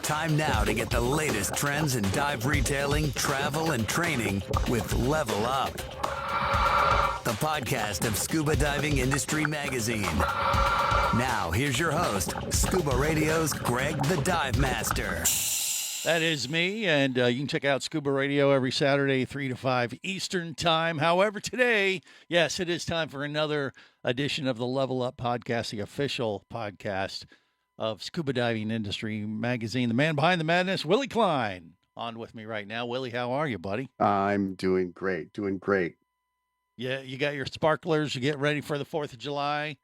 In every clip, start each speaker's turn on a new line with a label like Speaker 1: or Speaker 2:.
Speaker 1: Time now to get the latest trends in dive retailing, travel, and training with Level Up, the podcast of Scuba Diving Industry Magazine. Now, here's your host, Scuba Radio's Greg the Dive Master.
Speaker 2: That is me, and you can check out Scuba Radio every Saturday, 3 to 5 Eastern Time. However, today, yes, it is time for another edition of the Level Up podcast, the official podcast of Scuba Diving Industry Magazine. The man behind the madness, Willie Cline, on with me right now. Willie, how are you, buddy?
Speaker 3: I'm doing great,
Speaker 2: Yeah, you got your sparklers. You get ready for the 4th of July.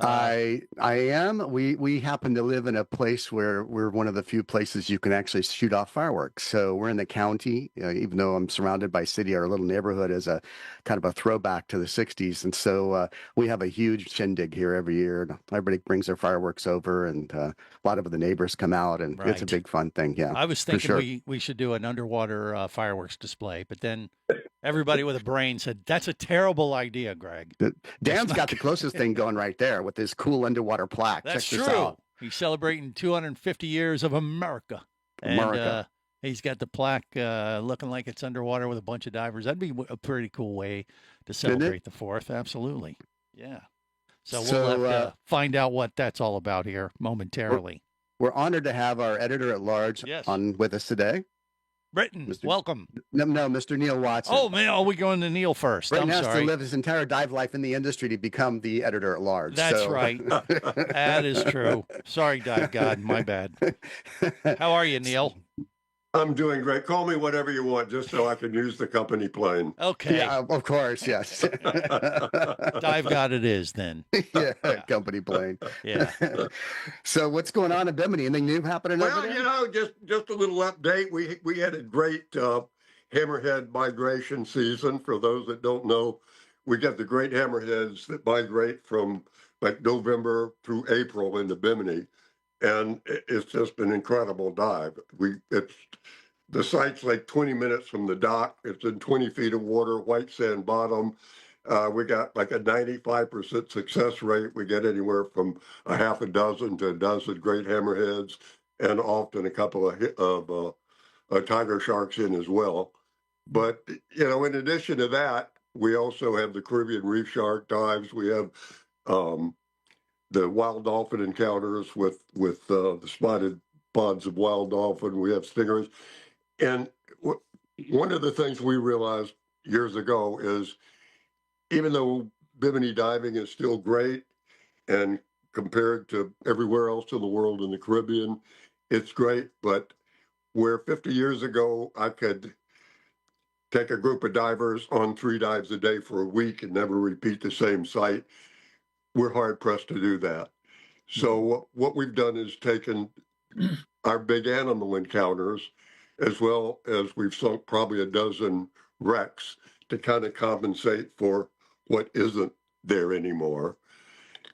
Speaker 3: I am. We happen to live in a place where we're one of the few places you can actually shoot off fireworks. So we're in the county, even though I'm surrounded by city. Our little neighborhood is a kind of a throwback to the 60s. And so we have a huge shindig here every year. Everybody brings their fireworks over, and a lot of the neighbors come out, and It's a big fun thing. Yeah,
Speaker 2: I was thinking
Speaker 3: sure.
Speaker 2: we should do an underwater fireworks display, but then everybody with a brain said, that's a terrible idea, Greg.
Speaker 3: Dan's got the closest thing going right there with his cool underwater plaque.
Speaker 2: That's
Speaker 3: Check
Speaker 2: true.
Speaker 3: this out.
Speaker 2: He's celebrating 250 years of America. And he's got the plaque looking like it's underwater with a bunch of divers. That'd be a pretty cool way to celebrate the 4th. Absolutely. Yeah. So we'll have to find out what that's all about here momentarily.
Speaker 3: We're honored to have our editor-at-large on with us today.
Speaker 2: Britain, welcome.
Speaker 3: No, Mr. Neal Watson.
Speaker 2: Oh, man, are we going to Neal first?
Speaker 3: Britain has
Speaker 2: sorry.
Speaker 3: to live his entire dive life in the industry to become the editor-at-large.
Speaker 2: That's right. That is true. Sorry, Dive God, my bad. How are you, Neal?
Speaker 4: I'm doing great. Call me whatever you want, just so I can use the company plane.
Speaker 2: Okay.
Speaker 3: Yeah, of course, yes.
Speaker 2: Dive God it is, then.
Speaker 3: Yeah, company plane.
Speaker 2: Yeah.
Speaker 3: So what's going on in Bimini? Anything new happening over there?
Speaker 4: Well, just a little update. We had a great hammerhead migration season. For those that don't know, we got the great hammerheads that migrate from like November through April into Bimini. And it's just an incredible dive. The site's like 20 minutes from the dock. It's in 20 feet of water, white sand bottom. We got like a 95% success rate. We get anywhere from a half a dozen to a dozen great hammerheads, and often a couple of tiger sharks in as well. But, in addition to that, we also have the Caribbean reef shark dives. We have the wild dolphin encounters with the spotted pods of wild dolphin. We have stingers. And one of the things we realized years ago is, even though Bimini diving is still great, and compared to everywhere else in the world in the Caribbean, it's great, but where 50 years ago I could take a group of divers on 3 dives a day for a week and never repeat the same site, we're hard pressed to do that. So what we've done is taken our big animal encounters, as well as we've sunk probably a dozen wrecks to kind of compensate for what isn't there anymore.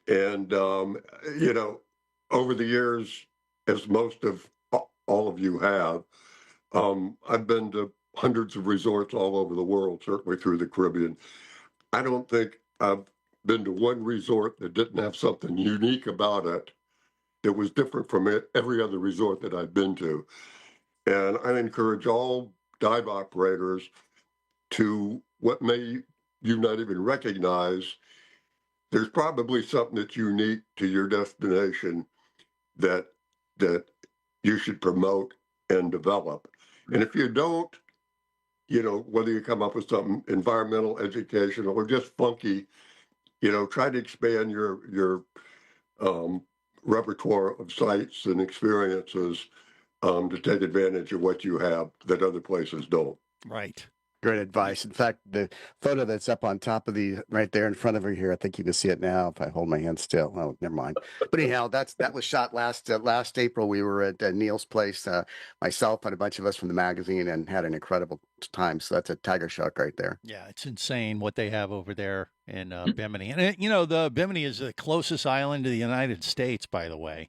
Speaker 4: And, over the years, as most of all of you have, I've been to hundreds of resorts all over the world, certainly through the Caribbean. I don't think I've been to one resort that didn't have something unique about it that was different from every other resort that I've been to. And I encourage all dive operators to, what may you not even recognize, there's probably something that's unique to your destination that you should promote and develop. And if you don't, whether you come up with something environmental, educational, or just funky, try to expand your repertoire of sites and experiences to take advantage of what you have that other places don't.
Speaker 2: Right.
Speaker 3: Great advice. In fact, the photo that's up on top of right there in front of her here, I think you can see it now if I hold my hand still. Oh, never mind. But anyhow, that was shot last April. We were at Neal's place, myself and a bunch of us from the magazine, and had an incredible time. So that's a tiger shark right there.
Speaker 2: Yeah, it's insane what they have over there in Bimini. And, the Bimini is the closest island to the United States, by the way.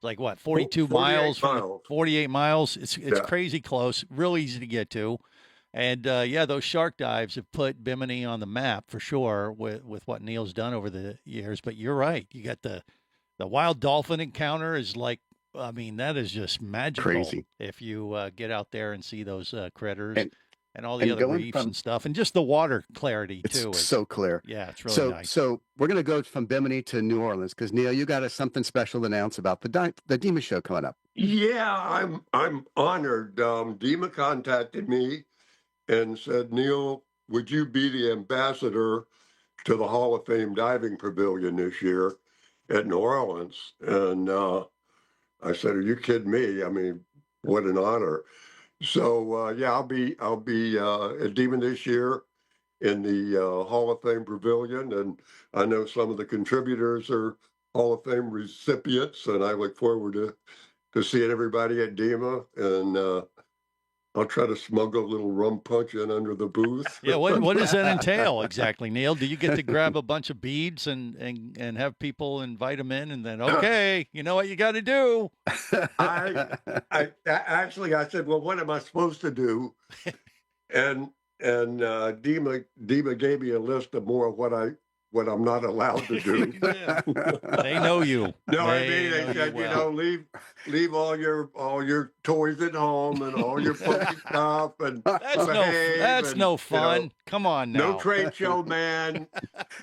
Speaker 2: Like what, 42 miles? 48 miles. It's crazy close, real easy to get to. And, those shark dives have put Bimini on the map for sure with what Neal's done over the years. But you're right. You got the wild dolphin encounter is like I mean, that is just magical.
Speaker 3: Crazy.
Speaker 2: If you get out there and see those critters and all the
Speaker 3: and
Speaker 2: other
Speaker 3: going
Speaker 2: reefs
Speaker 3: from-
Speaker 2: and stuff, and just the water clarity
Speaker 3: It's
Speaker 2: too.
Speaker 3: so clear.
Speaker 2: Yeah, it's really nice.
Speaker 3: So we're going to go from Bimini to New Orleans because Neal, you got something special to announce about the DEMA show coming up.
Speaker 4: Yeah, I'm honored. DEMA contacted me and said, Neal, would you be the ambassador to the Hall of Fame Diving Pavilion this year at New Orleans? And I said, are you kidding me? I mean, what an honor. So yeah, I'll be at DEMA this year in the Hall of Fame Pavilion, and I know some of the contributors are Hall of Fame recipients, and I look forward to seeing everybody at DEMA, and I'll try to smuggle a little rum punch in under the booth.
Speaker 2: Yeah, what does that entail exactly, Neal? Do you get to grab a bunch of beads and have people invite them in, and then okay, you know what you got to do?
Speaker 4: I actually I said, well, what am I supposed to do? And DEMA gave me a list of more of what I'm not allowed to do.
Speaker 2: They know you.
Speaker 4: No, they said, leave all your toys at home and all your funky stuff, and
Speaker 2: that's no fun. Come on now.
Speaker 4: No trade show, man.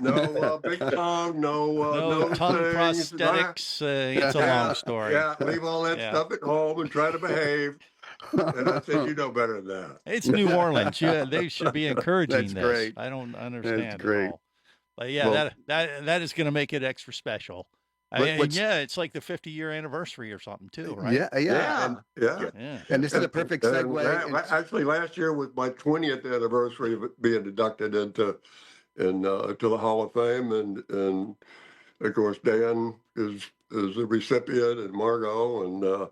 Speaker 4: No big tongue. No
Speaker 2: tongue
Speaker 4: things.
Speaker 2: prosthetics. It's a long story.
Speaker 4: Yeah, leave all that stuff at home and try to behave. And I said, you know better than that.
Speaker 2: It's New Orleans. Yeah, they should be encouraging
Speaker 3: That's
Speaker 2: this.
Speaker 3: great.
Speaker 2: I don't understand
Speaker 3: That's great.
Speaker 2: at all. But yeah, that is going to make it extra special. And yeah, it's like the 50-year anniversary or something too, right?
Speaker 4: Yeah.
Speaker 3: And this is a perfect segue.
Speaker 4: Actually, last year was my 20th anniversary of it being inducted into to the Hall of Fame, and of course Dan is a recipient, and Margo, and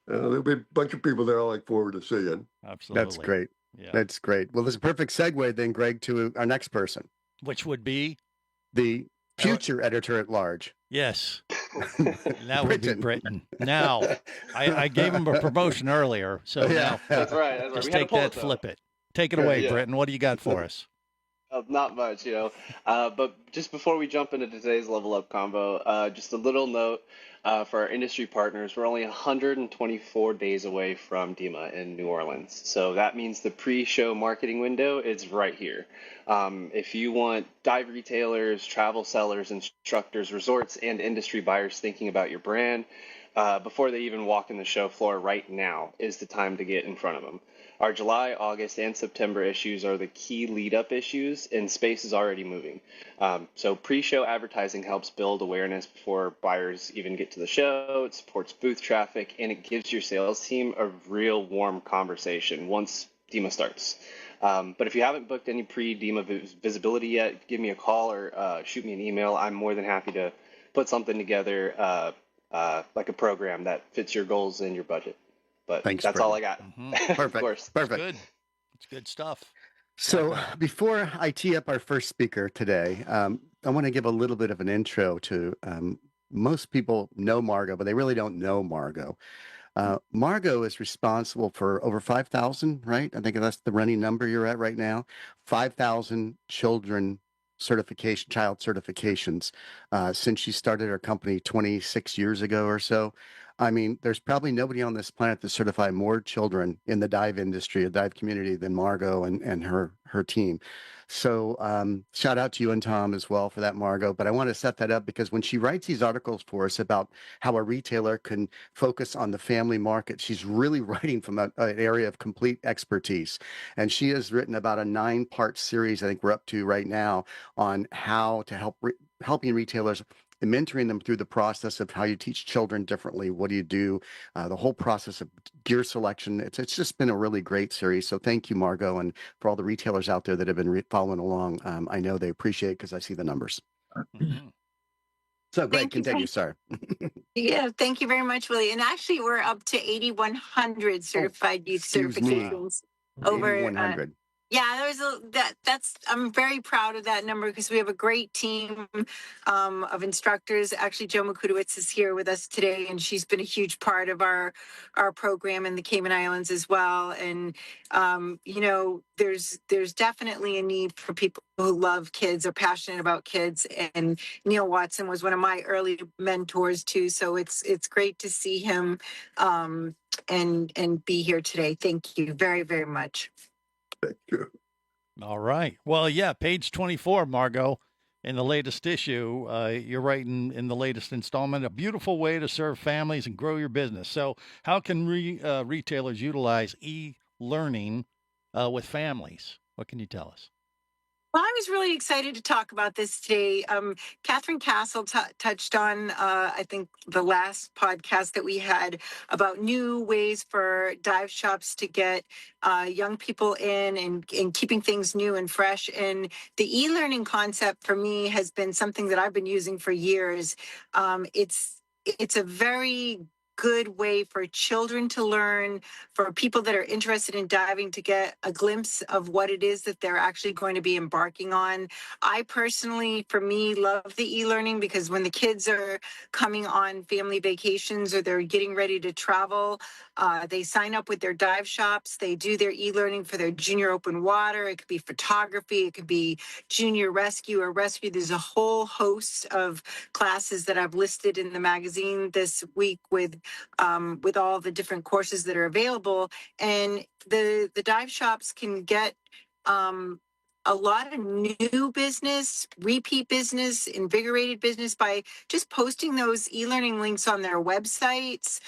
Speaker 4: there'll be a bunch of people there I look forward to seeing.
Speaker 2: Absolutely,
Speaker 3: that's great.
Speaker 2: Yeah,
Speaker 3: that's great. Well, there's a perfect segue then, Greg, to our next person,
Speaker 2: which would be
Speaker 3: the future editor at large.
Speaker 2: Yes, that would be Britton. Now, I gave him a promotion earlier, so now
Speaker 5: that's right.
Speaker 2: Just take that, flip it. Take it away, Britton. What do you got for us?
Speaker 5: Not much, but just before we jump into today's Level Up combo, just a little note for our industry partners. We're only 124 days away from DEMA in New Orleans. So that means the pre-show marketing window is right here. If you want dive retailers, travel sellers, instructors, resorts, and industry buyers thinking about your brand, before they even walk in the show floor right now is the time to get in front of them. Our July, August, and September issues are the key lead-up issues, and space is already moving. So pre-show advertising helps build awareness before buyers even get to the show. It supports booth traffic, and it gives your sales team a real warm conversation once DEMA starts. But if you haven't booked any pre-DEMA visibility yet, give me a call or shoot me an email. I'm more than happy to put something together like a program that fits your goals and your budget. But
Speaker 3: thanks,
Speaker 5: that's all I got.
Speaker 2: Mm-hmm.
Speaker 3: Perfect.
Speaker 5: Of course.
Speaker 3: Perfect.
Speaker 2: Good. It's good stuff.
Speaker 3: So before I tee up our first speaker today, I want to give a little bit of an intro to most people know Margo, but they really don't know Margo. Margo is responsible for over 5,000, right? I think that's the running number you're at right now. 5,000 child certifications since she started her company 26 years ago or so. I mean, there's probably nobody on this planet that certify more children in the dive industry, the dive community, than Margo and her team. So shout out to you and Tom as well for that, Margo. But I want to set that up because when she writes these articles for us about how a retailer can focus on the family market, she's really writing from an area of complete expertise. And she has written about a 9-part series, I think we're up to right now, on how to helping retailers and mentoring them through the process of how you teach children differently. What do you do? The whole process of gear selection. It's just been a really great series. So thank you, Margo, and for all the retailers out there that have been following along. I know they appreciate it because I see the numbers.
Speaker 2: Mm-hmm.
Speaker 3: So Greg, continue, sorry.
Speaker 6: Yeah, thank you very much, Willie. And actually, we're up to 8,100 certified youth certifications over
Speaker 3: 8,100.
Speaker 6: Yeah, that's I'm very proud of that number because we have a great team of instructors. Actually, Joe Mikutowicz is here with us today, and she's been a huge part of our program in the Cayman Islands as well. And there's definitely a need for people who love kids, are passionate about kids. And Neal Watson was one of my early mentors too. So it's great to see him and be here today. Thank you very, very much.
Speaker 4: Thank you.
Speaker 2: All right. Well, yeah, page 24, Margo, in the latest issue, you're writing in the latest installment, a beautiful way to serve families and grow your business. So how can retailers utilize e-learning with families? What can you tell us?
Speaker 6: Well, I was really excited to talk about this today. Catherine Castle touched on, I think, the last podcast that we had about new ways for dive shops to get young people in and keeping things new and fresh. And the e-learning concept for me has been something that I've been using for years. It's a very good way for children to learn, for people that are interested in diving to get a glimpse of what it is that they're actually going to be embarking on. I personally, for me, love the e-learning because when the kids are coming on family vacations or they're getting ready to travel, they sign up with their dive shops. They do their e-learning for their junior open water. It could be photography. It could be junior rescue or rescue. There's a whole host of classes that I've listed in the magazine this week with all the different courses that are available. And the dive shops can get a lot of new business, repeat business, invigorated business by just posting those e-learning links on their websites,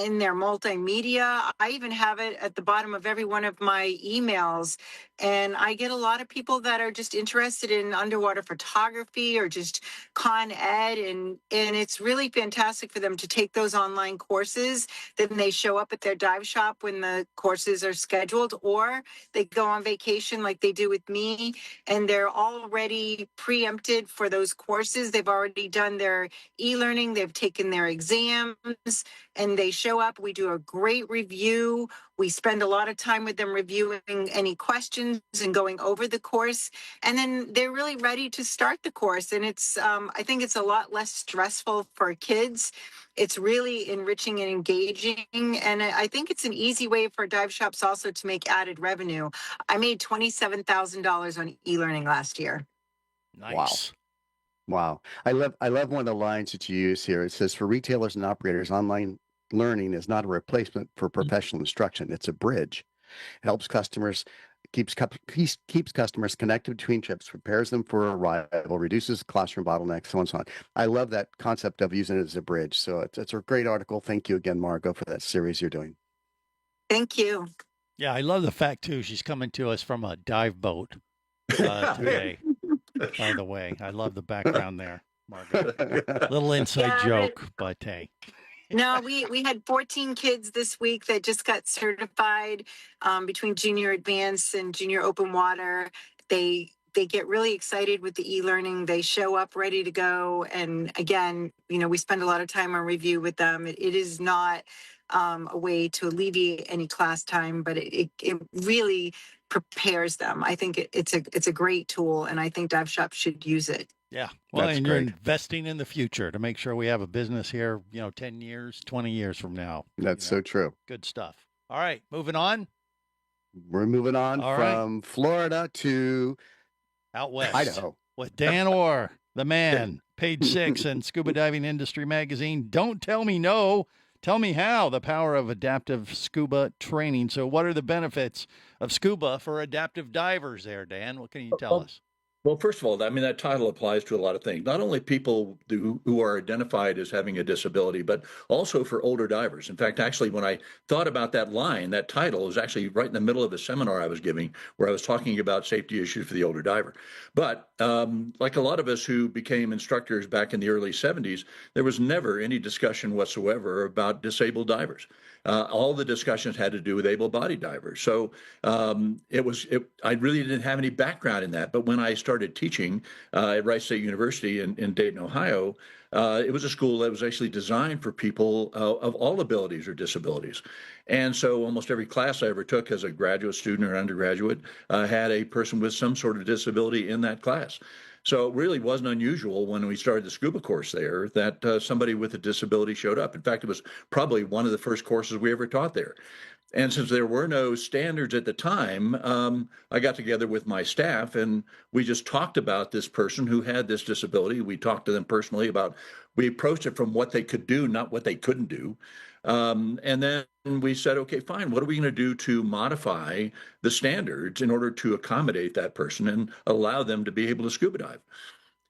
Speaker 6: in their multimedia. I even have it at the bottom of every one of my emails. And I get a lot of people that are just interested in underwater photography or just con ed. And it's really fantastic for them to take those online courses. Then they show up at their dive shop when the courses are scheduled, or they go on vacation like they do with me, and they're already preempted for those courses. They've already done their e-learning, they've taken their exams, and they show up. We do a great review. We spend a lot of time with them reviewing any questions and going over the course. And then they're really ready to start the course. And it's, I think it's a lot less stressful for kids. It's really enriching and engaging. And I think it's an easy way for dive shops also to make added revenue. I made $27,000 on e-learning last year.
Speaker 2: Nice.
Speaker 3: Wow. I love one of the lines that you use here. It says, for retailers and operators, online learning is not a replacement for professional instruction. It's a bridge. It helps customers, keeps customers connected between trips, prepares them for arrival, reduces classroom bottlenecks, so on and so on. I love that concept of using it as a bridge. So it's a great article. Thank you again, Margo, for that series you're doing.
Speaker 6: Thank you.
Speaker 2: Yeah, I love the fact, too, she's coming to us from a dive boat today, by the way. I love the background there, Margo. Little inside joke, but hey.
Speaker 6: No, we had 14 kids this week that just got certified between junior advanced and junior open water. They get really excited with the e-learning. They show up ready to go. And again, we spend a lot of time on review with them. It is not a way to alleviate any class time, but it really prepares them. I think it's a great tool, and I think dive shops should use it.
Speaker 2: Yeah. Well,
Speaker 3: That's
Speaker 2: and
Speaker 3: great.
Speaker 2: you're investing in the future to make sure we have a business here, 10 years, 20 years from now.
Speaker 3: That's so true.
Speaker 2: Good stuff. All right. Moving on.
Speaker 3: We're moving on
Speaker 2: All
Speaker 3: from Florida to
Speaker 2: out west.
Speaker 3: Idaho.
Speaker 2: With Dan Orr, the man, page 6 in Scuba Diving Industry Magazine. Don't tell me no. Tell me how. The power of adaptive scuba training. So what are the benefits of scuba for adaptive divers there, Dan? What can you tell us?
Speaker 7: Well, first of all, I mean, that title applies to a lot of things, not only people who are identified as having a disability, but also for older divers. In fact, actually, when I thought about that line, that title was actually right in the middle of a seminar I was giving where I was talking about safety issues for the older diver. But like a lot of us who became instructors back in the early 70s, there was never any discussion whatsoever about disabled divers. All the discussions had to do with able-bodied divers. So I really didn't have any background in that. But when I started started teaching at Rice State University in Dayton, Ohio, it was a school that was actually designed for people of all abilities or disabilities. And so almost every class I ever took as a graduate student or undergraduate had a person with some sort of disability in that class. So it really wasn't unusual when we started the scuba course there that somebody with a disability showed up. In fact, it was probably one of the first courses we ever taught there. And since there were no standards at the time, I got together with my staff and we just talked about this person who had this disability. We talked to them personally we approached it from what they could do, not what they couldn't do. And then we said, okay, fine, what are we going to do to modify the standards in order to accommodate that person and allow them to be able to scuba dive?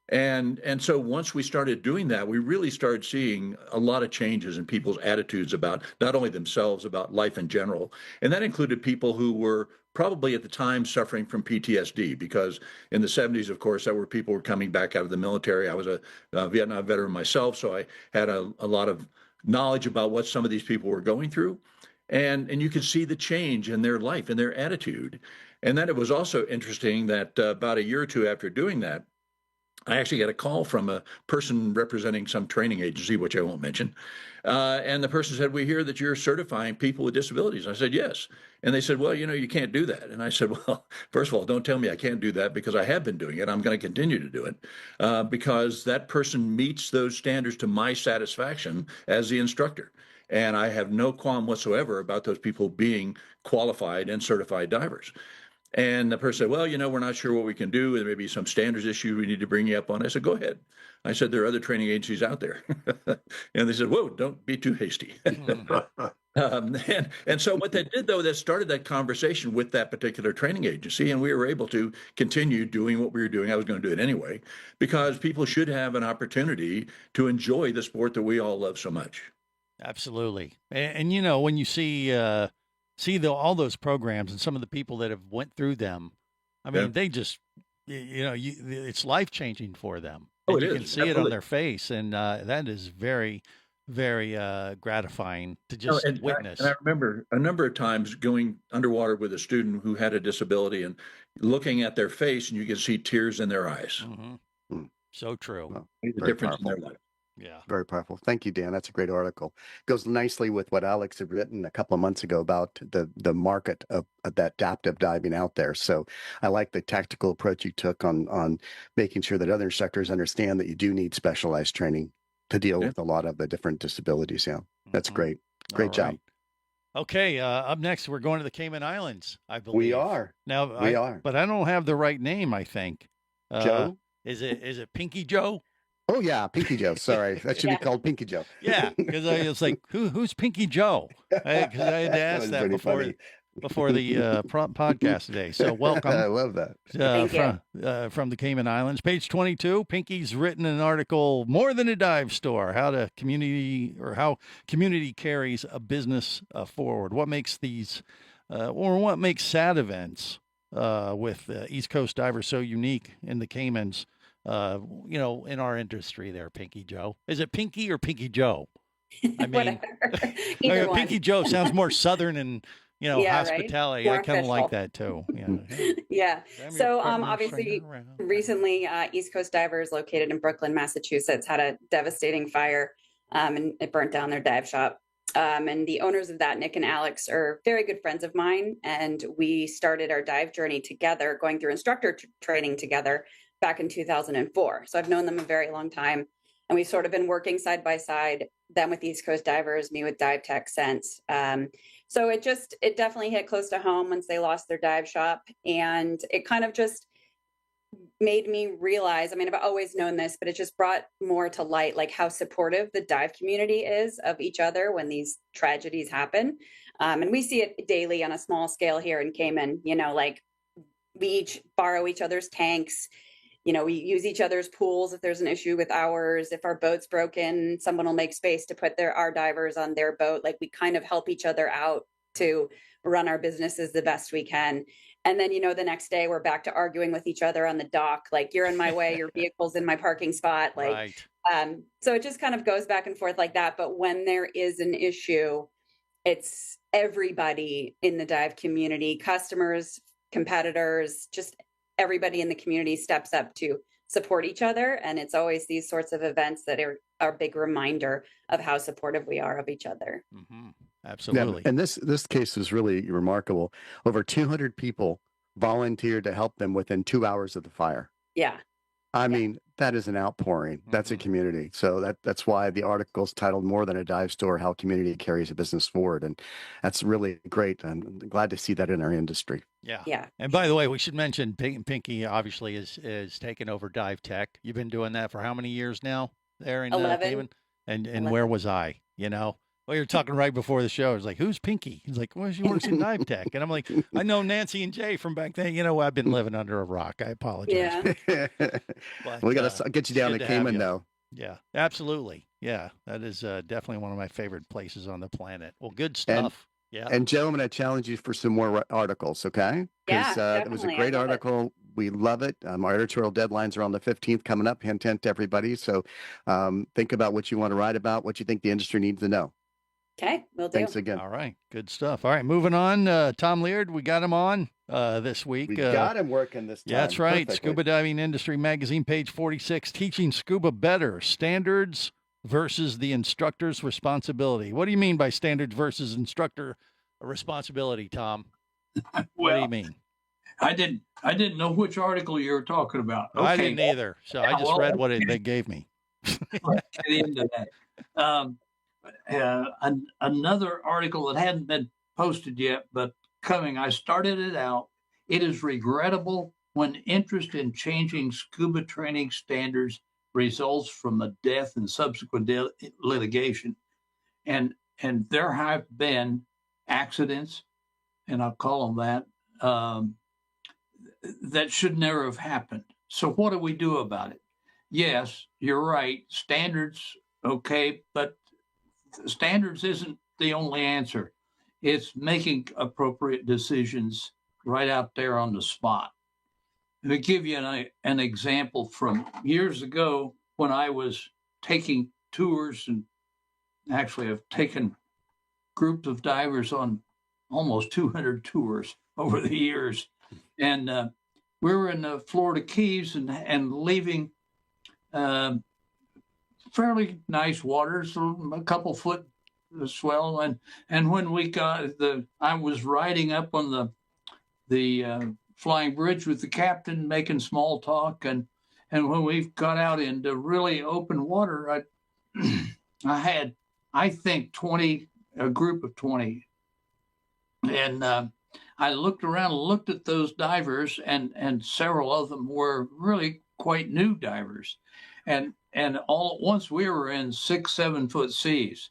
Speaker 7: And so once we started doing that, we really started seeing a lot of changes in people's attitudes about not only themselves, about life in general. And that included people who were probably at the time suffering from PTSD, because in the 70s, of course, that were people were coming back out of the military. I was a Vietnam veteran myself, so I had a lot of knowledge about what some of these people were going through. And you could see the change in their life and their attitude. And then it was also interesting that about a year or two after doing that, I actually got a call from a person representing some training agency, which I won't mention. And the person said, we hear that you're certifying people with disabilities. I said, yes. And they said, well, you can't do that. And I said, well, first of all, don't tell me I can't do that, because I have been doing it. I'm going to continue to do it because that person meets those standards to my satisfaction as the instructor. And I have no qualm whatsoever about those people being qualified and certified divers. And the person said, well, we're not sure what we can do. There may be some standards issue we need to bring you up on. I said, go ahead. I said, there are other training agencies out there. And they said, whoa, don't be too hasty. And so what that did, though, that started that conversation with that particular training agency. And we were able to continue doing what we were doing. I was going to do it anyway, because people should have an opportunity to enjoy the sport that we all love so much.
Speaker 2: Absolutely. And when you see all those programs and some of the people that have went through them, I mean, they just, it's life-changing for them. And you can see it on their face. And that is very, very gratifying to just witness.
Speaker 7: I remember a number of times going underwater with a student who had a disability and looking at their face, and you can see tears in their eyes.
Speaker 2: Mm-hmm. So true.
Speaker 3: Well,
Speaker 7: the difference powerful. In their life.
Speaker 2: Yeah.
Speaker 3: Very powerful. Thank you, Dan. That's a great article. Goes nicely with what Alex had written a couple of months ago about the market of that adaptive diving out there. So I like the tactical approach you took on making sure that other instructors understand that you do need specialized training to deal with a lot of the different disabilities. Yeah, that's great. Great job.
Speaker 2: Okay, up next, we're going to the Cayman Islands, I believe.
Speaker 3: We are.
Speaker 2: Now,
Speaker 3: we are.
Speaker 2: But I don't have the right name, I think.
Speaker 3: Joe?
Speaker 2: Is it Pinky Joe?
Speaker 3: Oh, yeah, Pinky Joe. Sorry, that should be called Pinky Joe.
Speaker 2: Yeah, because I was like, who's Pinky Joe? Because I had to ask that before the podcast today. So welcome.
Speaker 3: I love that.
Speaker 2: From the Cayman Islands. Page 22, Pinky's written an article, More Than a Dive Store, how community carries a business forward. What makes what makes sad events with East Coast divers so unique in the Caymans? In our industry there, Pinky Joe. Is it Pinky or Pinky Joe? I mean, Pinky Joe sounds more Southern and, hospitality.
Speaker 8: Right?
Speaker 2: I kind of like that too.
Speaker 8: Yeah. So obviously recently East Coast Divers located in Brooklyn, Massachusetts had a devastating fire and it burnt down their dive shop. And the owners of that, Nick and Alex, are very good friends of mine. And we started our dive journey together, going through instructor training together back in 2004. So I've known them a very long time. And we've sort of been working side by side, them with East Coast Divers, me with Dive Tech since. So it definitely hit close to home once they lost their dive shop. And it kind of just made me realize, I mean, I've always known this, but it just brought more to light, like how supportive the dive community is of each other when these tragedies happen. And we see it daily on a small scale here in Cayman, like we each borrow each other's tanks. We use each other's pools if there's an issue with ours. If our boat's broken, someone will make space to put our divers on their boat. Like we kind of help each other out to run our businesses the best we can. And then, the next day we're back to arguing with each other on the dock. Like you're in my way, your vehicle's in my parking spot. Like, right. So it just kind of goes back and forth like that. But when there is an issue, it's everybody in the dive community, customers, competitors, just everybody in the community steps up to support each other. And it's always these sorts of events that are a big reminder of how supportive we are of each other.
Speaker 2: Mm-hmm. Absolutely.
Speaker 3: Yeah, and this case was really remarkable. Over 200 people volunteered to help them within 2 hours of the fire.
Speaker 8: Yeah.
Speaker 3: I mean, that is an outpouring. That's a community. So that's why the article's titled More Than a Dive Store, How Community Carries a Business Forward. And that's really great. I'm glad to see that in our industry.
Speaker 2: Yeah.
Speaker 8: Yeah.
Speaker 2: And by the way, we should mention Peyton Pinky obviously is taking over Dive Tech. You've been doing that for how many years now there in
Speaker 8: 11.
Speaker 2: Cleveland? And
Speaker 8: 11.
Speaker 2: Where was I? You know? Well, you were talking right before the show. I was like, who's Pinky? He's like, well, she works in Dive Tech. And I'm like, I know Nancy and Jay from back then. You know, I've been living under a rock. I apologize.
Speaker 8: Yeah.
Speaker 2: But,
Speaker 3: We got to get you down to Cayman now.
Speaker 2: Yeah, absolutely. Yeah, that is definitely one of my favorite places on the planet. Well, good stuff. Yeah.
Speaker 3: And Joe, I'm going to challenge you for some more articles, okay?
Speaker 8: Yeah,
Speaker 3: It was a great article. We love it. Our editorial deadlines are on the 15th coming up. Hint, hint to everybody. So think about what you want to write about, what you think the industry needs to know.
Speaker 8: Okay, will do.
Speaker 3: Thanks again.
Speaker 2: All right, good stuff. All right, moving on. Tom Leaird, we got him on this week.
Speaker 3: We got him working this time.
Speaker 2: Yeah, that's right.
Speaker 3: Perfectly.
Speaker 2: Scuba Diving Industry Magazine, page 46, Teaching Scuba Better, Standards versus the Instructor's Responsibility. What do you mean by standards versus instructor responsibility, Tom? What do you mean?
Speaker 9: I didn't know which article you were talking about. Okay.
Speaker 2: I didn't either, so I just read what they gave me.
Speaker 9: Let's get into that. Another article that hadn't been posted yet, but coming. I started it out. It is regrettable when interest in changing scuba training standards results from a death and subsequent litigation. And there have been accidents, and I'll call them that, that should never have happened. So what do we do about it? Yes, you're right. Standards, okay, but standards isn't the only answer. It's making appropriate decisions right out there on the spot. Let me give you an example from years ago when I was taking tours, and actually I've taken groups of divers on almost 200 tours over the years. And we were in the Florida Keys and leaving fairly nice waters, a couple foot swell. And when we got I was riding up on the flying bridge with the captain, making small talk. And when we got out into really open water, I had, I think, a group of 20. And I looked around and looked at those divers, and several of them were really quite new divers. And all at once we were in 6-7 foot seas.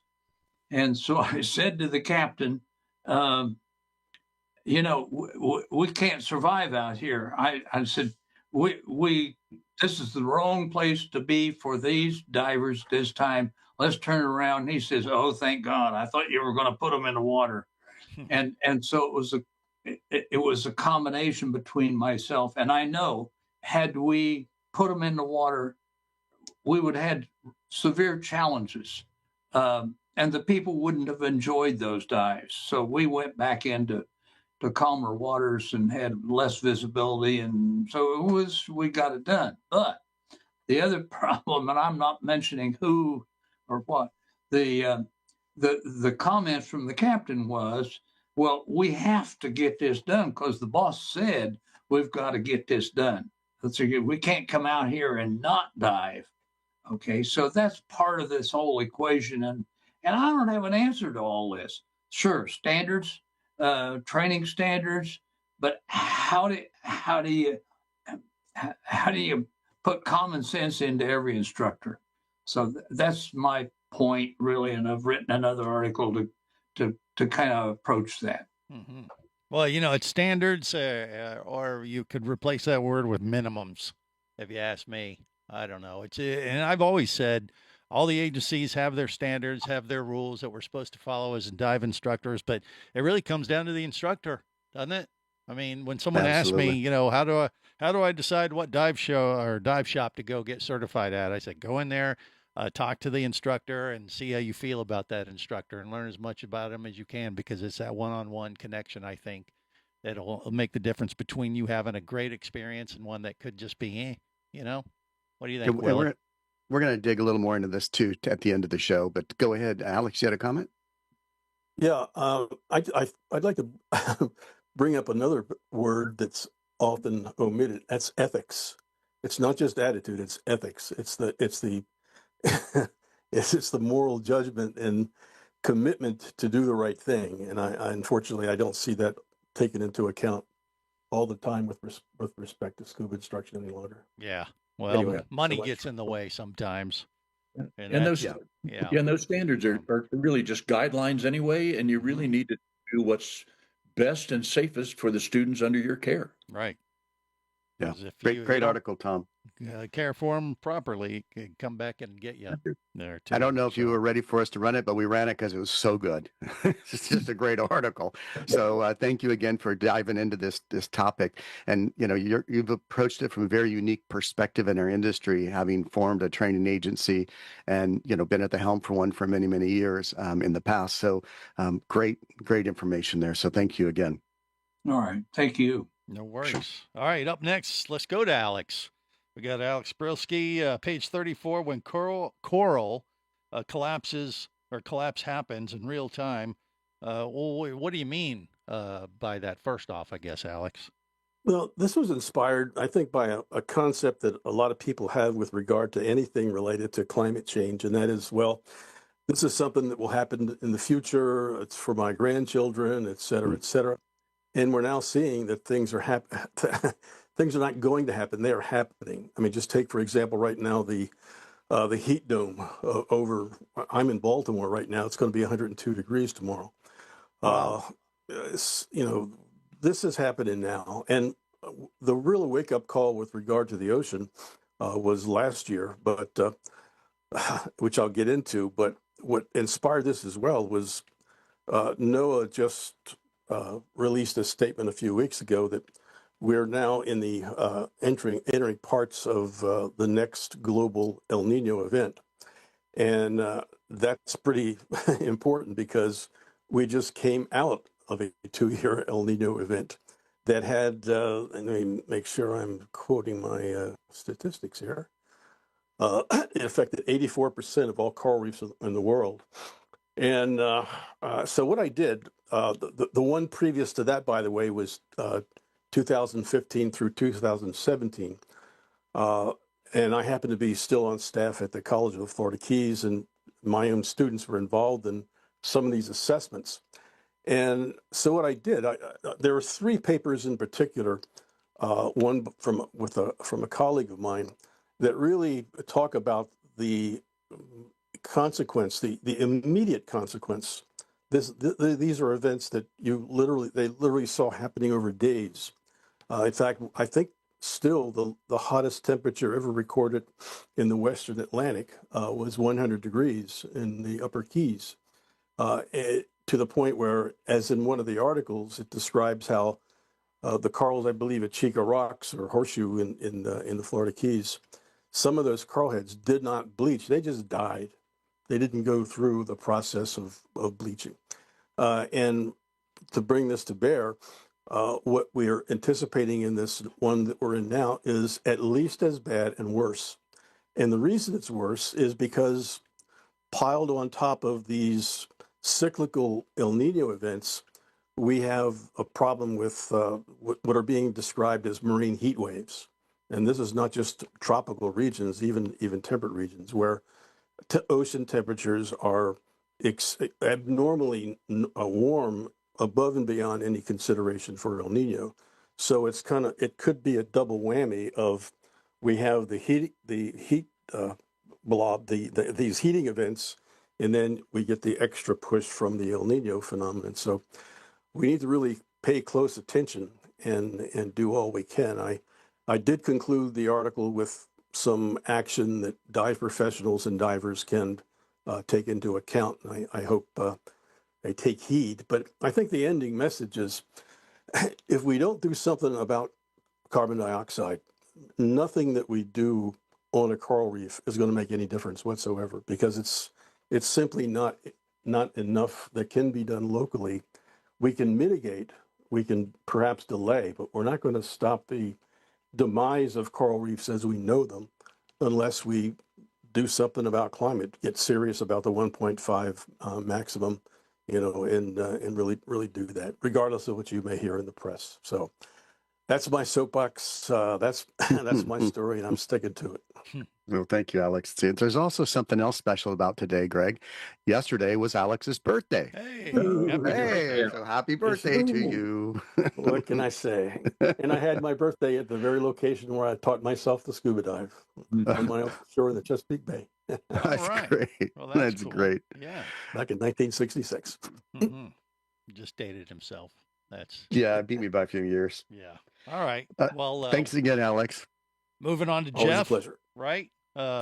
Speaker 9: And so I said to the captain, we can't survive out here. I said, this is the wrong place to be for these divers this time. Let's turn around. And he says, oh, thank God. I thought you were going to put them in the water. And so it was a combination between myself, and I know had we put them in the water, we would have had severe challenges. And the people wouldn't have enjoyed those dives. So we went back into calmer waters and had less visibility. And so we got it done. But the other problem, and I'm not mentioning who or what, the comment from the captain was, well, we have to get this done because the boss said we've got to get this done. So we can't come out here and not dive. Okay, so that's part of this whole equation. And I don't have an answer to all this. Sure, standards, training standards, but how do you put common sense into every instructor? So that's my point, really. And I've written another article to kind of approach that.
Speaker 2: Mm-hmm. Well, it's standards, or you could replace that word with minimums, if you ask me. I don't know. And I've always said all the agencies have their standards, have their rules that we're supposed to follow as dive instructors, but it really comes down to the instructor, doesn't it? I mean, when someone asks me, how do I decide what dive show or dive shop to go get certified at? I said, go in there, talk to the instructor and see how you feel about that instructor and learn as much about him as you can, because it's that one-on-one connection, I think, that'll make the difference between you having a great experience and one that could just be, What do you think,
Speaker 3: And
Speaker 2: Willie?
Speaker 3: we're going to dig a little more into this too at the end of the show, but go ahead. Alex, you had a comment?
Speaker 10: Yeah, I'd like to bring up another word that's often omitted. That's ethics. It's not just attitude; it's ethics. It's the it's the moral judgment and commitment to do the right thing. And I unfortunately I don't see that taken into account all the time with respect to scuba instruction any longer.
Speaker 2: Yeah. Well,
Speaker 10: Anyway,
Speaker 2: money
Speaker 10: so much
Speaker 2: gets in the way sometimes.
Speaker 7: And those,
Speaker 2: yeah.
Speaker 7: and those standards are really just guidelines anyway, and you really need to do what's best and safest for the students under your care.
Speaker 2: Right.
Speaker 3: Yeah.
Speaker 2: 'Cause if
Speaker 3: Great article, Tom.
Speaker 2: Care for them properly, it can come back and get you there too.
Speaker 3: I don't know if you were ready for us to run it, but we ran it because it was so good. It's just a great article. So thank you again for diving into this topic. And you've approached it from a very unique perspective in our industry, having formed a training agency and been at the helm for one for many, many years in the past. So great information there. So thank you again.
Speaker 9: All right, thank you.
Speaker 2: No worries. All right, up next, let's go to Alex. We got Alex Brylske, page 34. When coral collapses or collapse happens in real time, what do you mean by that? First off, I guess, Alex.
Speaker 10: Well, this was inspired, I think, by a concept that a lot of people have with regard to anything related to climate change, and that is, well, this is something that will happen in the future. It's for my grandchildren, et cetera, et cetera. And we're now seeing that things are things are not going to happen; they are happening. I mean, just take for example, right now the heat dome over. I'm in Baltimore right now. It's going to be 102 degrees tomorrow. Wow. This is happening now, and the real wake up call with regard to the ocean was last year, but which I'll get into. But what inspired this as well was NOAA just released a statement a few weeks ago that we're now in the entering parts of the next global El Nino event. And that's pretty important because we just came out of a 2-year El Nino event that had, let me make sure I'm quoting my statistics here. It affected 84% of all coral reefs in the world. And so what I did, the one previous to that, by the way, was 2015 through 2017. And I happened to be still on staff at the College of the Florida Keys, and my own students were involved in some of these assessments. And so what I did, there were 3 papers in particular, one from a colleague of mine, that really talk about the consequence, the immediate consequence. These are events that they literally saw happening over days. In fact, I think still the hottest temperature ever recorded in the Western Atlantic was 100 degrees in the Upper Keys, to the point where, as in one of the articles, it describes how the corals, I believe, at Chico Rocks or Horseshoe in the Florida Keys, some of those coral heads did not bleach; they just died. They didn't go through the process of bleaching. And to bring this to bear, what we are anticipating in this one that we're in now is at least as bad and worse. And the reason it's worse is because piled on top of these cyclical El Nino events, we have a problem with what are being described as marine heat waves. And this is not just tropical regions, even temperate regions, where ocean temperatures are abnormally warm above and beyond any consideration for El Nino. So it could be a double whammy of, we have the heat blob, these heating events, and then we get the extra push from the El Nino phenomenon. So we need to really pay close attention and do all we can. I did conclude the article with some action that dive professionals and divers can take into account. And I hope they take heed. But I think the ending message is, if we don't do something about carbon dioxide, nothing that we do on a coral reef is going to make any difference whatsoever, because it's simply not enough that can be done locally. We can mitigate we can perhaps delay, but we're not going to stop the demise of coral reefs as we know them unless we do something about climate, get serious about the 1.5 maximum, and really do that, regardless of what you may hear in the press. So that's my soapbox. That's my story, and I'm sticking to it.
Speaker 3: Well, thank you, Alex. There's also something else special about today, Greg. Yesterday was Alex's birthday.
Speaker 2: Hey,
Speaker 3: So happy birthday to you.
Speaker 10: What can I say? And I had my birthday at the very location where I taught myself to scuba dive on my own shore in the Chesapeake Bay.
Speaker 3: That's great.
Speaker 2: Well,
Speaker 3: that's
Speaker 2: cool.
Speaker 3: great.
Speaker 2: Yeah.
Speaker 10: Back in 1966.
Speaker 2: Mm-hmm. Just dated himself.
Speaker 3: Yeah, beat me by a few years.
Speaker 2: Yeah. All right. Well,
Speaker 3: thanks again, Alex.
Speaker 2: Moving on to
Speaker 10: Always
Speaker 2: Jeff.
Speaker 10: a pleasure.
Speaker 2: Right?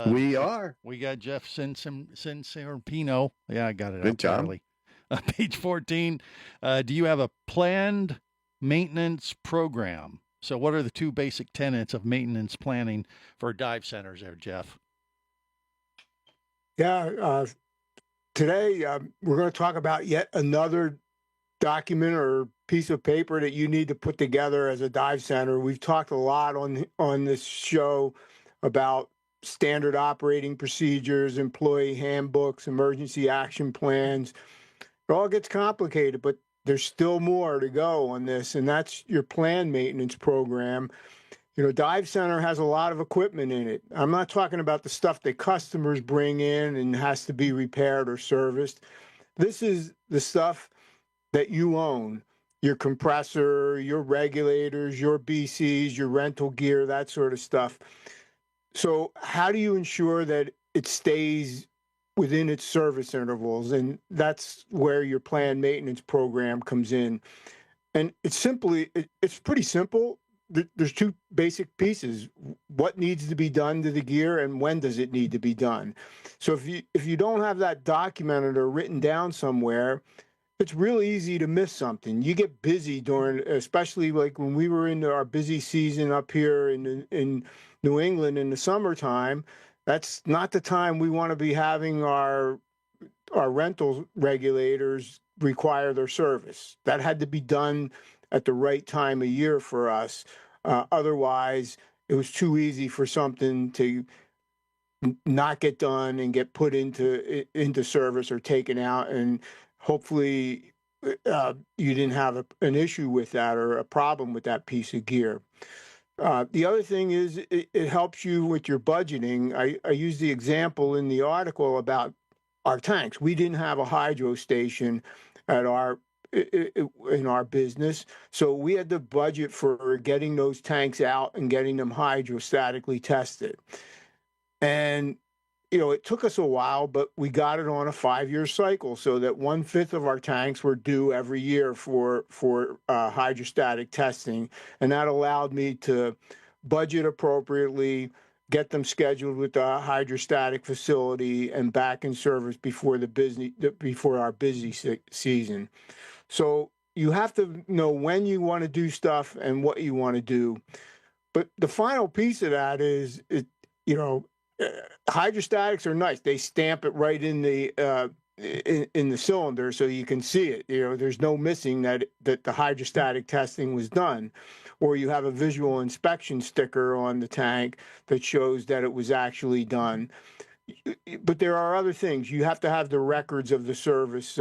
Speaker 3: We are.
Speaker 2: We got Jeff Cinciripino. Yeah, I got it.
Speaker 3: Good job.
Speaker 2: Page 14. Do you have a planned maintenance program? So what are the two basic tenets of maintenance planning for dive centers there, Jeff?
Speaker 11: Yeah. Today, we're going to talk about yet another document or piece of paper that you need to put together as a dive center. We've talked a lot on this show about standard operating procedures, employee handbooks, emergency action plans. It all gets complicated, but there's still more to go on this, and that's your planned maintenance program. Dive center has a lot of equipment in it. I'm not talking about the stuff that customers bring in and has to be repaired or serviced. This is the stuff that you own. Your compressor, your regulators, your BCs, your rental gear, that sort of stuff. So how do you ensure that it stays within its service intervals? And that's where your planned maintenance program comes in. And it's pretty simple. There's two basic pieces: what needs to be done to the gear and when does it need to be done. So if you don't have that documented or written down somewhere, it's really easy to miss something. You get busy especially like when we were in our busy season up here in New England in the summertime. That's not the time we want to be having our rental regulators require their service. That had to be done at the right time of year for us. Otherwise, it was too easy for something to not get done and get put into service or taken out. And hopefully you didn't have an issue with that or a problem with that piece of gear. The other thing is it helps you with your budgeting. I used the example in the article about our tanks. We didn't have a hydro station in our business, so we had to budget for getting those tanks out and getting them hydrostatically tested. And it took us a while, but we got it on a 5-year cycle so that 1/5 of our tanks were due every year for hydrostatic testing. And that allowed me to budget appropriately, get them scheduled with the hydrostatic facility and back in service before our busy season. So you have to know when you want to do stuff and what you want to do. But the final piece of that is, hydrostatics are nice. They stamp it right in the cylinder so you can see it. There's no missing that the hydrostatic testing was done. Or you have a visual inspection sticker on the tank that shows that it was actually done. But there are other things. You have to have the records of the service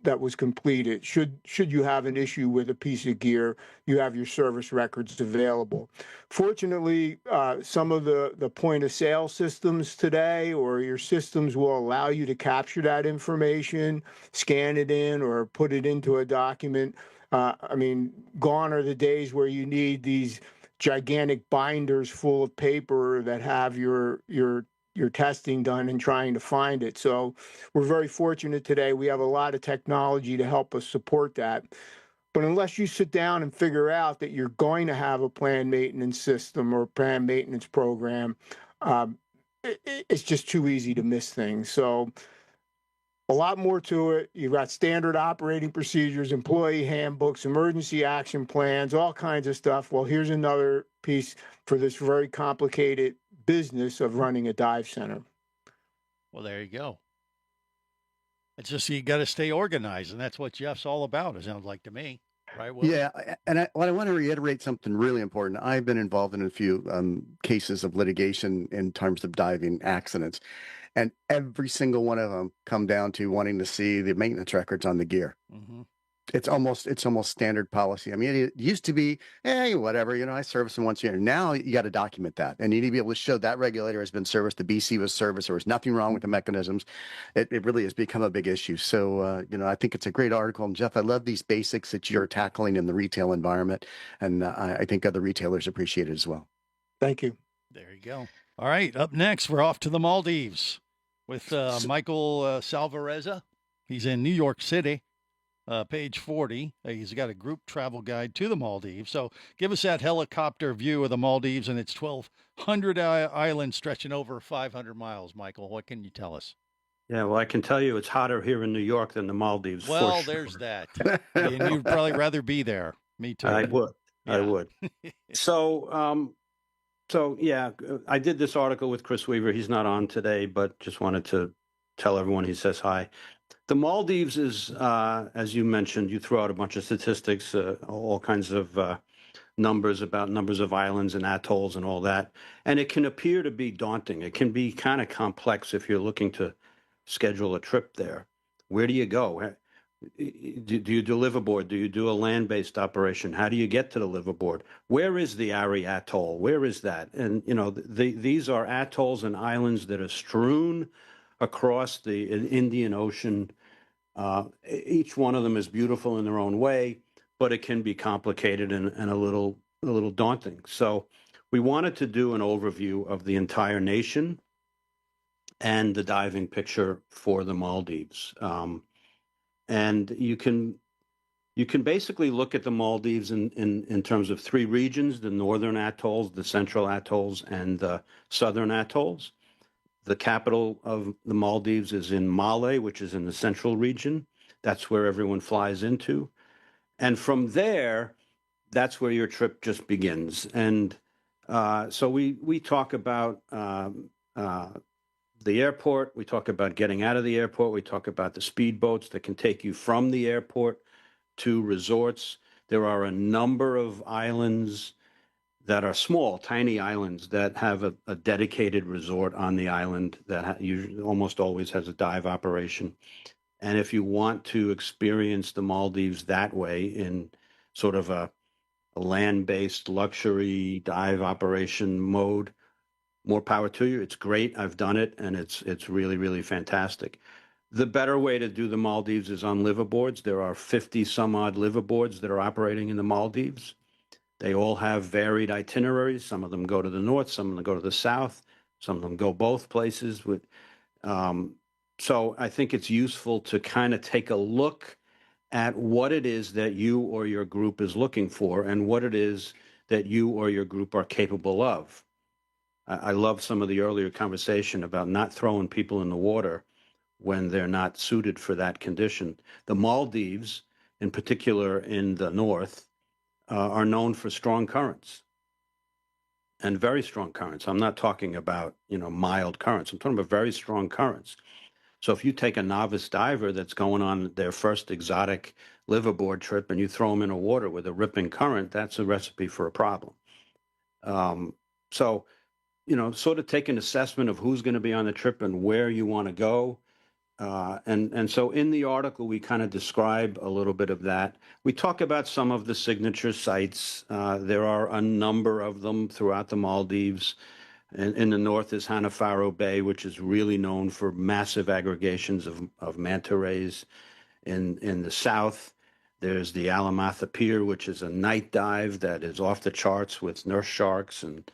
Speaker 11: that was completed. Should you have an issue with a piece of gear, you have your service records available. Fortunately, some of the point of sale systems today or your systems will allow you to capture that information, scan it in, or put it into a document. Gone are the days where you need these gigantic binders full of paper that have your testing done and trying to find it. So we're very fortunate today. We have a lot of technology to help us support that. But unless you sit down and figure out that you're going to have a planned maintenance system or planned maintenance program, it's just too easy to miss things. So a lot more to it. You've got standard operating procedures, employee handbooks, emergency action plans, all kinds of stuff. Well, here's another piece for this very complicated business of running a dive center.
Speaker 2: Well, there you go. It's just you got to stay organized, and that's what Jeff's all about, it sounds like to me. Right, Will?
Speaker 3: Yeah, and I want to reiterate something really important. I've been involved in a few cases of litigation in terms of diving accidents, and every single one of them come down to wanting to see the maintenance records on the gear.
Speaker 2: Mm-hmm.
Speaker 3: It's almost standard policy. I mean, it used to be, hey, whatever, I service them once a year. Now you got to document that, and you need to be able to show that regulator has been serviced, the BC was serviced, there was nothing wrong with the mechanisms. It really has become a big issue. So, I think it's a great article. And Jeff, I love these basics that you're tackling in the retail environment, and I think other retailers appreciate it as well.
Speaker 11: Thank you.
Speaker 2: There you go. All right, up next, we're off to the Maldives with Michael Salvarezza. He's in New York City. Page 40. He's got a group travel guide to the Maldives. So give us that helicopter view of the Maldives and its 1,200 islands stretching over 500 miles, Michael. What can you tell us?
Speaker 12: Yeah, well, I can tell you it's hotter here in New York than the Maldives.
Speaker 2: Well,
Speaker 12: for sure.
Speaker 2: There's that. And you'd probably rather be there. Me too.
Speaker 12: I would.
Speaker 2: Yeah.
Speaker 12: I would. So yeah, I did this article with Chris Weaver. He's not on today, but just wanted to tell everyone he says hi. The Maldives is, as you mentioned, you throw out a bunch of statistics, all kinds of numbers about numbers of islands and atolls and all that. And it can appear to be daunting. It can be kind of complex if you're looking to schedule a trip there. Where do you go? Do you do Liveaboard? Do you do a land-based operation? How do you get to the Liveaboard? Where is the Ari Atoll? Where is that? And, these are atolls and islands that are strewn across the Indian Ocean. Each one of them is beautiful in their own way, but it can be complicated and a little daunting. So we wanted to do an overview of the entire nation and the diving picture for the Maldives. And you can basically look at the Maldives in terms of three regions: the northern atolls, the central atolls, and the southern atolls. The capital of the Maldives is in Male, which is in the central region. That's where everyone flies into. And from there, that's where your trip just begins. And so we talk about the airport. We talk about getting out of the airport. We talk about the speedboats that can take you from the airport to resorts. There are a number of islands that are small, tiny islands that have a dedicated resort on the island that usually almost always has a dive operation. And if you want to experience the Maldives that way in sort of a land-based luxury dive operation mode, more power to you. It's great. I've done it, and it's really, really fantastic. The better way to do the Maldives is on liveaboards. There are 50 some odd liveaboards that are operating in the Maldives. They all have varied itineraries. Some of them go to the north, some of them go to the south, some of them go both places. So I think it's useful to kind of take a look at what it is that you or your group is looking for and what it is that you or your group are capable of. I love some of the earlier conversation about not throwing people in the water when they're not suited for that condition. The Maldives, in particular in the north, are known for strong currents and very strong currents. I'm not talking about, mild currents. I'm talking about very strong currents. So if you take a novice diver that's going on their first exotic liveaboard trip and you throw them in a water with a ripping current, that's a recipe for a problem. So, sort of take an assessment of who's going to be on the trip and where you want to go. And so in the article, we kind of describe a little bit of that. We talk about some of the signature sites. There are a number of them throughout the Maldives. In the north is Hanafaro Bay, which is really known for massive aggregations of manta rays. In the south, there's the Alamatha Pier, which is a night dive that is off the charts with nurse sharks and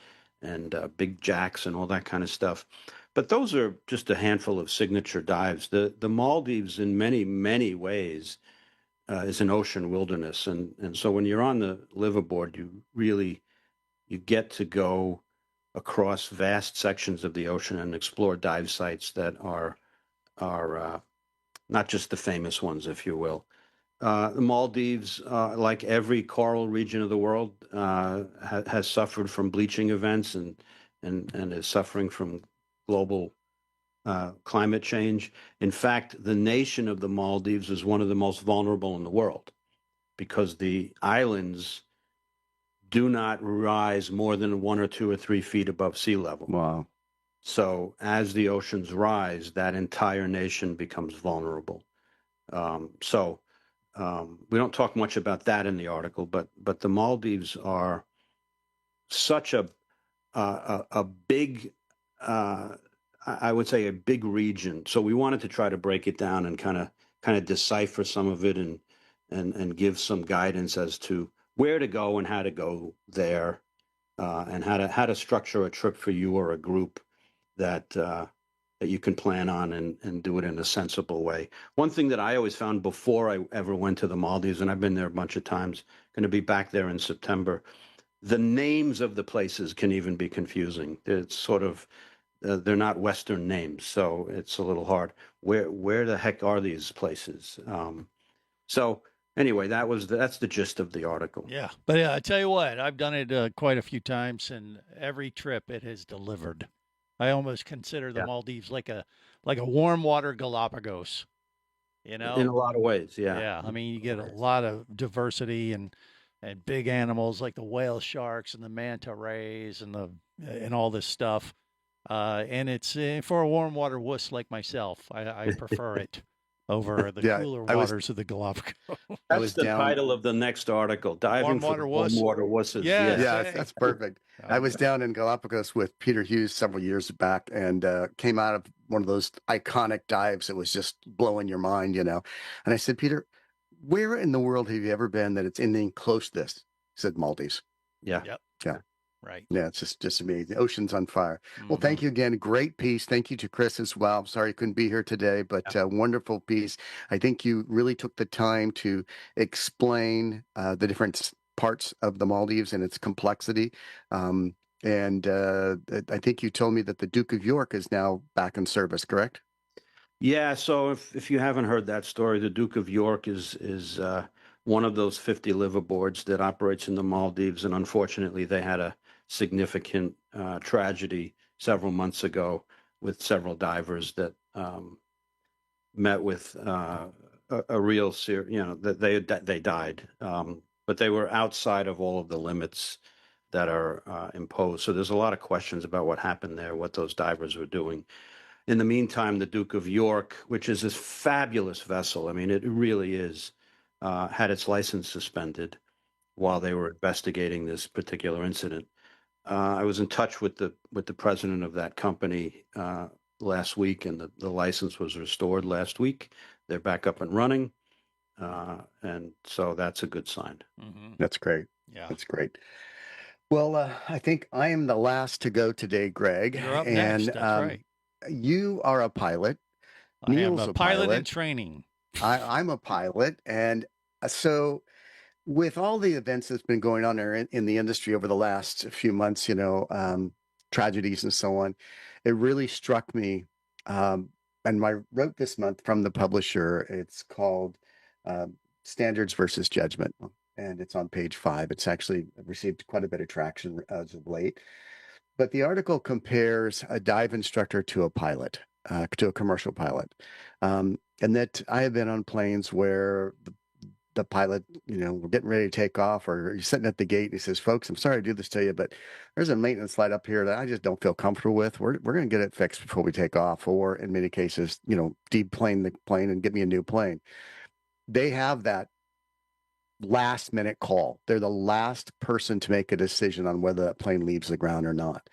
Speaker 12: big jacks and all that kind of stuff. But those are just a handful of signature dives. The Maldives, in many, many ways, is an ocean wilderness. And so when you're on the liveaboard, you get to go across vast sections of the ocean and explore dive sites that are not just the famous ones, if you will. The Maldives, like every coral region of the world, has suffered from bleaching events and is suffering from global climate change. In fact, the nation of the Maldives is one of the most vulnerable in the world because the islands do not rise more than 1 or 2 or 3 feet above sea level.
Speaker 3: Wow.
Speaker 12: So as the oceans rise, that entire nation becomes vulnerable. We don't talk much about that in the article, but the Maldives are such a big, I would say, a big region. So we wanted to try to break it down and kind of decipher some of it and give some guidance as to where to go and how to go there, and how to structure a trip for you or a group that you can plan on and do it in a sensible way. One thing that I always found before I ever went to the Maldives, and I've been there a bunch of times, going to be back there in September, the names of the places can even be confusing. It's sort of, they're not Western names, so it's a little hard. Where the heck are these places? So anyway, that's the gist of the article.
Speaker 2: Yeah, but I tell you what, I've done it quite a few times, and every trip it has delivered. I almost consider the Maldives like a warm water Galapagos,
Speaker 12: In a lot of ways, yeah.
Speaker 2: Yeah, I mean, you get a lot of diversity and big animals like the whale sharks and the manta rays and all this stuff. And it's for a warm water wuss like myself, I prefer it over the cooler waters of the Galapagos.
Speaker 12: That's the title of the next article, Diving for Warm Water Wusses.
Speaker 3: Yeah, that's perfect. I was down in Galapagos with Peter Hughes several years back and came out of one of those iconic dives that was just blowing your mind, And I said, Peter, where in the world have you ever been that it's anything close to this? He said, Maldives.
Speaker 12: Yeah.
Speaker 2: Yep.
Speaker 3: Yeah.
Speaker 2: Right.
Speaker 3: Yeah, it's just amazing. The ocean's on fire. Well, thank you again. Great piece. Thank you to Chris as well. I'm sorry you couldn't be here today, but wonderful piece. I think you really took the time to explain the different parts of the Maldives and its complexity. And I think you told me that the Duke of York is now back in service, correct?
Speaker 12: Yeah. So if you haven't heard that story, the Duke of York is one of those 50 liveaboards that operates in the Maldives, and unfortunately, they had a significant tragedy several months ago with several divers that met with a real that they died, but they were outside of all of the limits that are imposed. So there's a lot of questions about what happened there, what those divers were doing. In the meantime, the Duke of York, which is this fabulous vessel, I mean, it really is, had its license suspended while they were investigating this particular incident. I was in touch with the president of that company last week, and the license was restored last week. They're back up and running, and so that's a good sign.
Speaker 2: Mm-hmm.
Speaker 3: That's great.
Speaker 2: Yeah,
Speaker 3: that's great. Well, I think I am the last to go today, Greg.
Speaker 2: You're up next. That's right.
Speaker 3: You are a pilot.
Speaker 2: Neal's a pilot in training.
Speaker 3: I'm a pilot, and so with all the events that's been going on in the industry over the last few months, tragedies and so on, it really struck me. And I wrote this month from the publisher. It's called Standards versus Judgment, and it's on page 5. It's actually received quite a bit of traction as of late. But the article compares a dive instructor to a pilot, to a commercial pilot. And that I have been on planes where the pilot, we're getting ready to take off, or you're sitting at the gate and he says, folks, I'm sorry to do this to you, but there's a maintenance light up here that I just don't feel comfortable with. We're going to get it fixed before we take off. Or in many cases, deplane the plane and get me a new plane. They have that last minute call. They're the last person to make a decision on whether that plane leaves the ground or not.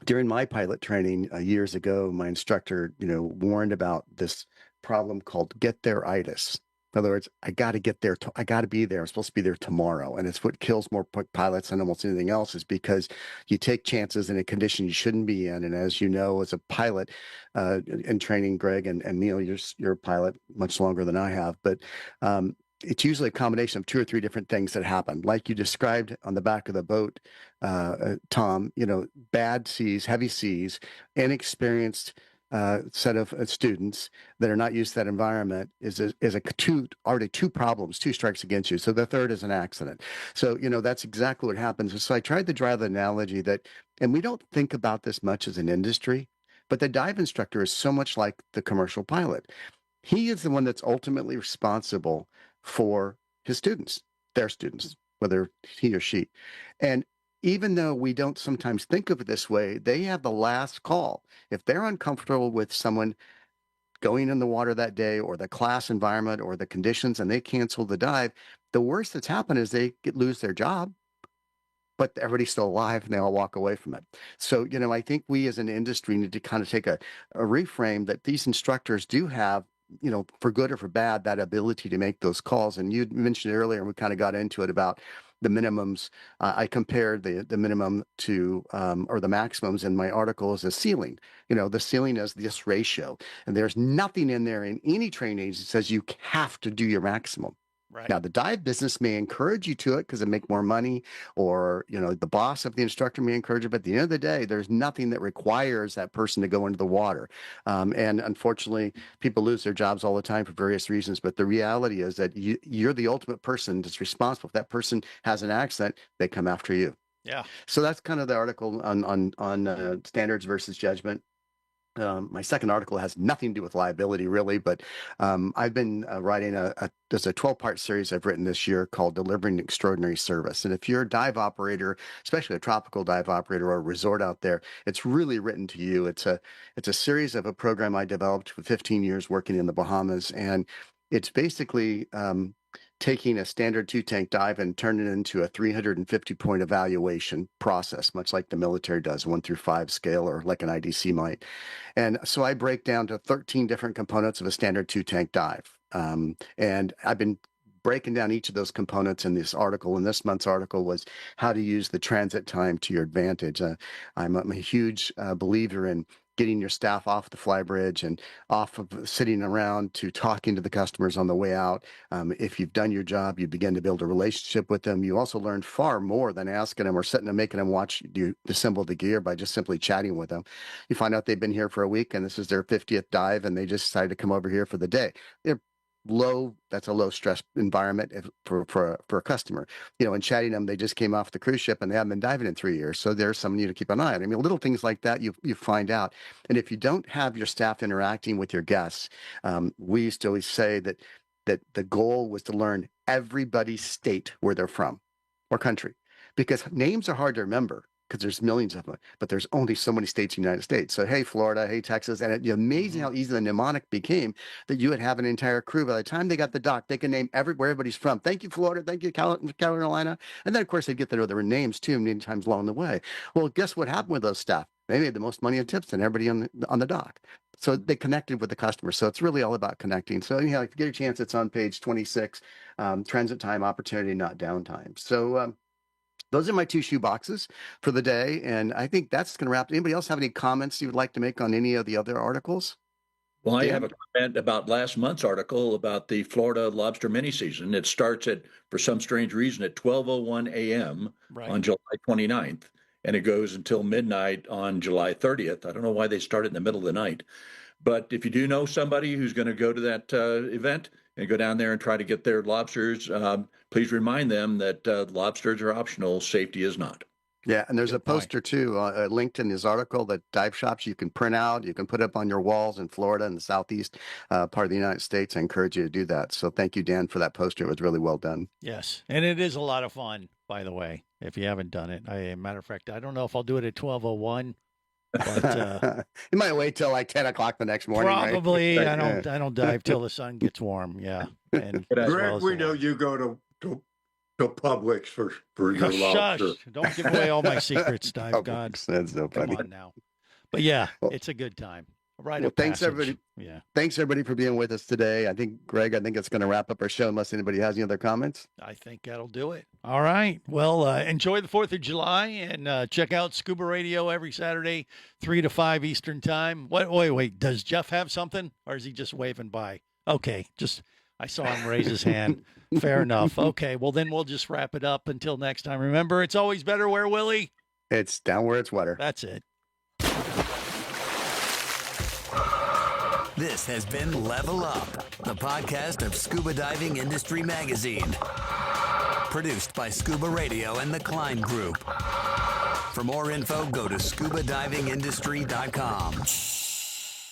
Speaker 3: During my pilot training years ago, my instructor, warned about this problem called get there-itis. In other words, I got to get there. I got to be there. I'm supposed to be there tomorrow. And it's what kills more pilots than almost anything else, is because you take chances in a condition you shouldn't be in. And as you know, as a pilot in training, Greg and Neal, you're a pilot much longer than I have. But it's usually a combination of 2 or 3 different things that happen. Like you described on the back of the boat, Tom, bad seas, heavy seas, inexperienced set of students that are not used to that environment is already 2 problems, 2 strikes against you. So the third is an accident. So, that's exactly what happens. So I tried to drive the analogy that, and we don't think about this much as an industry, but the dive instructor is so much like the commercial pilot. He is the one that's ultimately responsible for his students, their students, whether he or she. And even though we don't sometimes think of it this way, they have the last call. If they're uncomfortable with someone going in the water that day, or the class environment, or the conditions, and they cancel the dive, the worst that's happened is they lose their job, but everybody's still alive and they all walk away from it. So, I think we as an industry need to kind of take a reframe that these instructors do have, for good or for bad, that ability to make those calls. And you mentioned earlier, and we kind of got into it about the minimums. I compared the minimum to, or the maximums in my article as a ceiling. The ceiling is this ratio. And there's nothing in there in any training agency that says you have to do your maximum.
Speaker 2: Right.
Speaker 3: Now, the dive business may encourage you to it because it make more money, or, the boss of the instructor may encourage it. But at the end of the day, there's nothing that requires that person to go into the water. And unfortunately, people lose their jobs all the time for various reasons. But the reality is that you're the ultimate person that's responsible. If that person has an accident, they come after you.
Speaker 2: Yeah.
Speaker 3: So that's kind of the article on standards versus judgment. My second article has nothing to do with liability, really, but I've been writing there's a 12-part series I've written this year called Delivering Extraordinary Service. And if you're a dive operator, especially a tropical dive operator or a resort out there, it's really written to you. It's a series of a program I developed for 15 years working in the Bahamas, and it's basically taking a standard 2-tank dive and turning it into a 350-point evaluation process, much like the military does, 1 through 5 scale, or like an IDC might. And so I break down to 13 different components of a standard 2-tank dive. And I've been breaking down each of those components in this article. And this month's article was how to use the transit time to your advantage. I'm a huge believer in getting your staff off the flybridge and off of sitting around to talking to the customers on the way out. If you've done your job, you begin to build a relationship with them. You also learn far more than asking them or sitting and making them watch you assemble the gear by just simply chatting with them. You find out they've been here for a week and this is their 50th dive and they just decided to come over here for the day. That's a low stress environment for a customer. In chatting them, they just came off the cruise ship and they haven't been diving in 3 years. So there's someone you to keep an eye on. I mean, little things like that you find out. And if you don't have your staff interacting with your guests, we used to always say that the goal was to learn everybody's state where they're from or country, because names are hard to remember, because there's millions of them, but there's only so many states in the United States. So, hey, Florida, hey, Texas. And it's amazing how easy the mnemonic became that you would have an entire crew. By the time they got the dock, they can name where everybody's from. Thank you, Florida. Thank you, Carolina. And then, of course, they'd get their other names, too, many times along the way. Well, guess what happened with those staff? They made the most money and tips than everybody on the dock. So they connected with the customer. So it's really all about connecting. So anyhow, if you get a chance, it's on page 26, transit time, opportunity, not downtime. So, those are my 2 shoe boxes for the day. And I think that's going to wrap. Anybody else have any comments you would like to make on any of the other articles?
Speaker 7: Well, I have a comment about last month's article about the Florida lobster mini season. It starts for some strange reason, at 12:01 a.m. on July 29th, and it goes until midnight on July 30th. I don't know why they start it in the middle of the night. But if you do know somebody who's going to go to that event and go down there and try to get their lobsters, please remind them that lobsters are optional. Safety is not.
Speaker 3: Yeah, and there's a poster too, linked in this article, that dive shops you can print out, you can put up on your walls in Florida and the southeast part of the United States. I encourage you to do that. So thank you, Dan, for that poster. It was really well done.
Speaker 2: Yes, and it is a lot of fun, by the way, if you haven't done it. Matter of fact, I don't know if I'll do it at 12:01. But
Speaker 3: you might wait till like 10 o'clock the next morning.
Speaker 2: Probably.
Speaker 3: Right?
Speaker 2: I don't dive till the sun gets warm. Yeah. And
Speaker 4: Greg, we know you go to Publix for your lobster.
Speaker 2: Shush! Don't give away all my secrets, dive god.
Speaker 3: That's so funny.
Speaker 2: Come on now. But yeah, it's a good time. Well,
Speaker 3: thanks everybody.
Speaker 2: Yeah.
Speaker 3: Thanks everybody for being with us today. I think, Greg, it's going to wrap up our show unless anybody has any other comments.
Speaker 2: I think that'll do it. All right. Well, enjoy the 4th of July and check out Scuba Radio every Saturday, 3 to 5 Eastern time. Wait. Does Jeff have something, or is he just waving by? Okay. I saw him raise his hand. Fair enough. Okay. Well, then we'll just wrap it up until next time. Remember, it's always better where, Willie?
Speaker 3: It's down where it's wetter.
Speaker 2: That's it.
Speaker 1: This has been Level Up, the podcast of Scuba Diving Industry Magazine. Produced by Scuba Radio and the Cline Group. For more info, go to scubadivingindustry.com.